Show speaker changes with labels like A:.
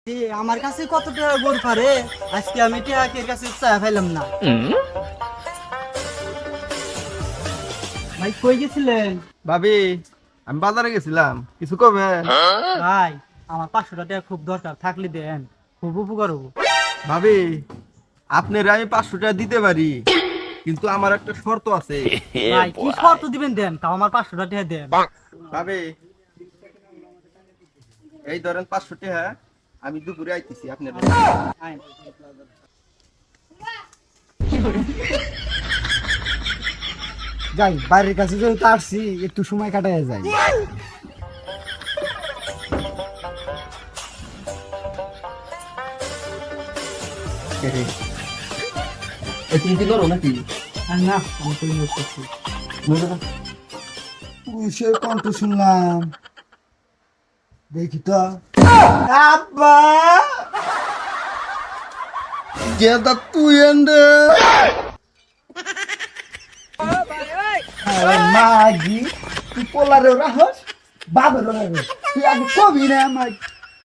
A: আমার কাছে কত টাকা গরু পারে আজকে আমি টিয়াকের কাছে চায়া পাইলাম না। ভাই কই গেছিলেন?
B: ভাবি আমি বাজারে গেছিলাম, কিছু কবে?
A: ভাই আমার 500 টাকা খুব দরকার, থাকলে দেন, খুব উপকার হবো।
B: ভাবি আপনার আমি 500 টাকা দিতে পারি, কিন্তু আমার একটা শর্ত আছে।
A: ভাই কি শর্ত দিবেন দেন, তাও আমার 500 টাকা দেন।
B: ভাবি এই ধরেন 500 টাকা, আমি দুপুরে আইতেছি আপনার।
A: আইন।
C: যাই বাড়ির কাছে যেহেতু আসছি একটু সময় কাটায় যাই।
B: তুমি কি করো নাকি?
A: আর না আমি তো ইউজ করছি।
C: পুলিশের কণ্ঠ শুনলাম, দেখি তো। আব্বা
B: গেদা তুই এন্ডে
C: মাগি তুই পোলারেও রাহস বাবেরও রাহস, তুই আগে কবি না আমায়।